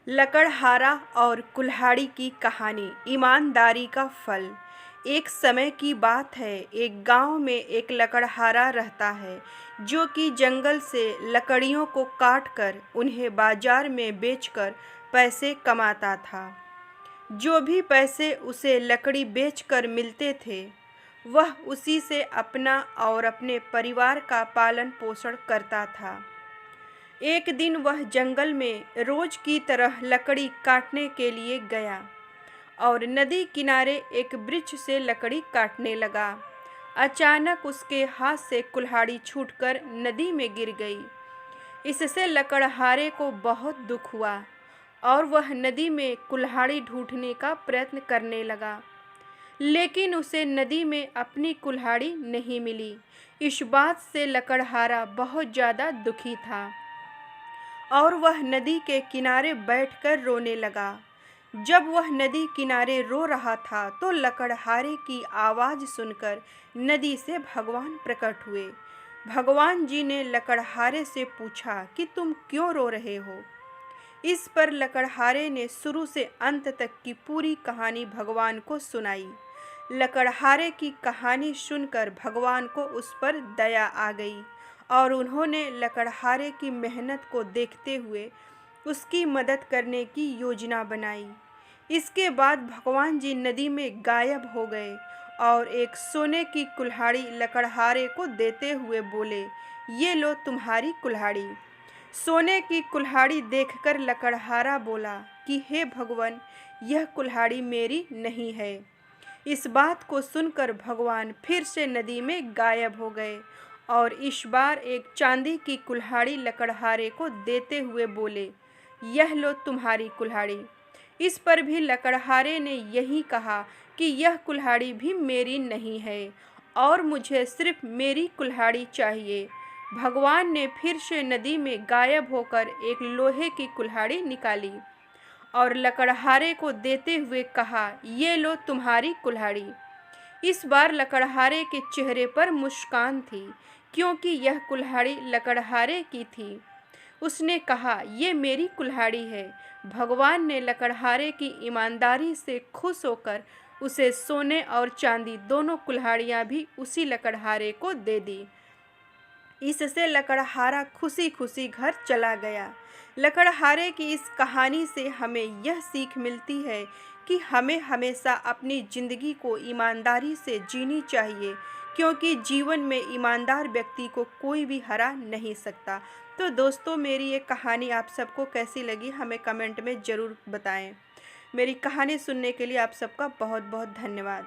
लकड़हारा और कुल्हाड़ी की कहानी। ईमानदारी का फल। एक समय की बात है, एक गांव में एक लकड़हारा रहता है जो कि जंगल से लकड़ियों को काटकर उन्हें बाजार में बेचकर पैसे कमाता था। जो भी पैसे उसे लकड़ी बेचकर मिलते थे, वह उसी से अपना और अपने परिवार का पालन पोषण करता था। एक दिन वह जंगल में रोज की तरह लकड़ी काटने के लिए गया और नदी किनारे एक वृक्ष से लकड़ी काटने लगा। अचानक उसके हाथ से कुल्हाड़ी छूटकर नदी में गिर गई। इससे लकड़हारे को बहुत दुख हुआ और वह नदी में कुल्हाड़ी ढूंढने का प्रयत्न करने लगा, लेकिन उसे नदी में अपनी कुल्हाड़ी नहीं मिली। इस बात से लकड़हारा बहुत ज़्यादा दुखी था और वह नदी के किनारे बैठकर रोने लगा। जब वह नदी किनारे रो रहा था तो लकड़हारे की आवाज़ सुनकर नदी से भगवान प्रकट हुए। भगवान जी ने लकड़हारे से पूछा कि तुम क्यों रो रहे हो। इस पर लकड़हारे ने शुरू से अंत तक की पूरी कहानी भगवान को सुनाई। लकड़हारे की कहानी सुनकर भगवान को उस पर दया आ गई और उन्होंने लकड़हारे की मेहनत को देखते हुए उसकी मदद करने की योजना बनाई। इसके बाद भगवान जी नदी में गायब हो गए और एक सोने की कुल्हाड़ी लकड़हारे को देते हुए बोले, ये लो तुम्हारी कुल्हाड़ी। सोने की कुल्हाड़ी देखकर लकड़हारा बोला कि हे भगवान, यह कुल्हाड़ी मेरी नहीं है। इस बात को सुनकर भगवान फिर से नदी में गायब हो गए और इस बार एक चांदी की कुल्हाड़ी लकड़हारे को देते हुए बोले, यह लो तुम्हारी कुल्हाड़ी। इस पर भी लकड़हारे ने यही कहा कि यह कुल्हाड़ी भी मेरी नहीं है और मुझे सिर्फ मेरी कुल्हाड़ी चाहिए। भगवान ने फिर से नदी में गायब होकर एक लोहे की कुल्हाड़ी निकाली और लकड़हारे को देते हुए कहा, ये लो तुम्हारी कुल्हाड़ी। इस बार लकड़हारे के चेहरे पर मुस्कान थी, क्योंकि यह कुल्हाड़ी लकड़हारे की थी। उसने कहा, ये मेरी कुल्हाड़ी है। भगवान ने लकड़हारे की ईमानदारी से खुश होकर उसे सोने और चांदी दोनों कुल्हाड़ियाँ भी उसी लकड़हारे को दे दी। इससे लकड़हारा खुशी खुशी घर चला गया। लकड़हारे की इस कहानी से हमें यह सीख मिलती है कि हमें हमेशा अपनी ज़िंदगी को ईमानदारी से जीनी चाहिए, क्योंकि जीवन में ईमानदार व्यक्ति को कोई भी हरा नहीं सकता। तो दोस्तों, मेरी ये कहानी आप सबको कैसी लगी हमें कमेंट में ज़रूर बताएं। मेरी कहानी सुनने के लिए आप सबका बहुत बहुत धन्यवाद।